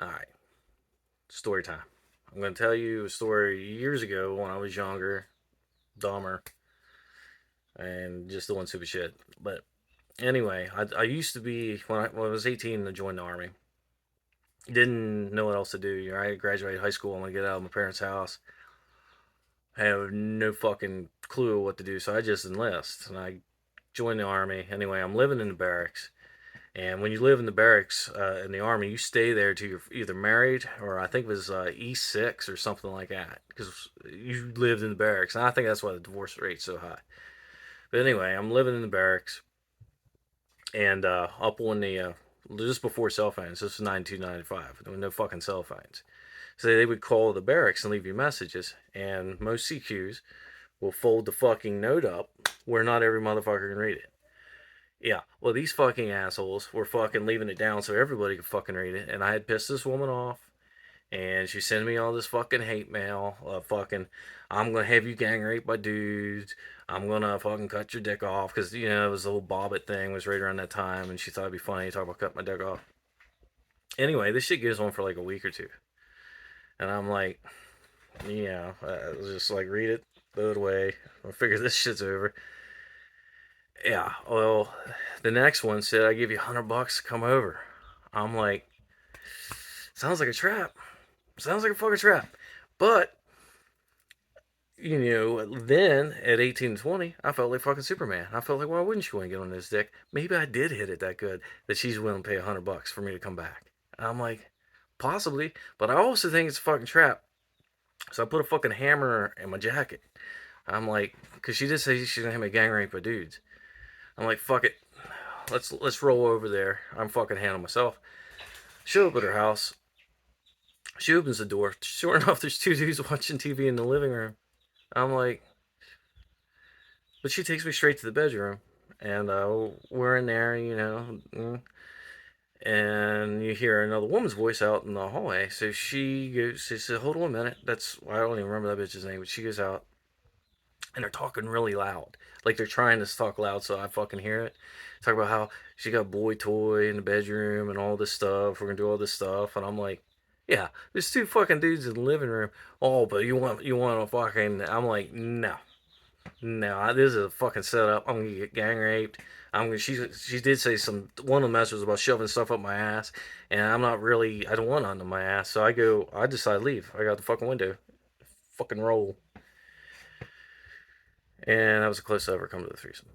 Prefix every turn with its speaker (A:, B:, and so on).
A: All right, story time. I'm going to tell you a story years ago when I was younger, dumber, and just doing stupid shit. But anyway, I used to be, when I was 18, to join the Army. Didn't know what else to do. I graduated high school. I'm going to get out of my parents' house. I have no fucking clue what to do, so I just enlist. And I joined the Army. Anyway, I'm living in the barracks. And when you live in the barracks in the army, you stay there till you're either married or I think it was E6 or something like that because you lived in the barracks. And I think that's why the divorce rate's so high. But anyway, I'm living in the barracks and up on the just before cell phones. This was 92, 95. There were no fucking cell phones. So they would call the barracks and leave you messages. And most CQs will fold the fucking note up where not every motherfucker can read it. Yeah, well, these fucking assholes were fucking leaving it down so everybody could fucking read it, and I had pissed this woman off, and she sent me all this fucking hate mail, fucking, I'm gonna have you gang raped by dudes, I'm gonna fucking cut your dick off, because, it was the whole Bobbit thing was right around that time, and she thought it'd be funny to talk about cutting my dick off. Anyway, this shit goes on for like a week or two, and I'm like, just like, read it, throw it away, I figure this shit's over. Yeah, well, the next one said, I give you $100 to come over. I'm like, sounds like a trap. Sounds like a fucking trap. But, then at 18 and 20, I felt like fucking Superman. I felt like, why wouldn't she want to get on this dick? Maybe I did hit it that good that she's willing to pay $100 for me to come back. And I'm like, possibly, but I also think it's a fucking trap. So I put a fucking hammer in my jacket. I'm like, because she did say she's gonna have me gang rape by dudes. I'm like, fuck it, let's roll over there. I'm fucking handling myself. Show up at her house. She opens the door. Sure enough, there's two dudes watching TV in the living room. I'm like, but she takes me straight to the bedroom, and we're in there, and you hear another woman's voice out in the hallway. So she goes, she said, "Hold on a minute." I don't even remember that bitch's name, but she goes out, and they're talking really loud, like they're trying to talk loud so I fucking hear it. Talk about how she got a boy toy in the bedroom and all this stuff. We're gonna do all this stuff, and I'm like, yeah, there's two fucking dudes in the living room. Oh, but you want to fucking? I'm like, no, no, this is a fucking setup. I'm gonna get gang raped. She did say one of the messages about shoving stuff up my ass, and I don't want under my ass. So I decide to leave. I got the fucking window, fucking roll, and that was the closest I ever come to the threesome.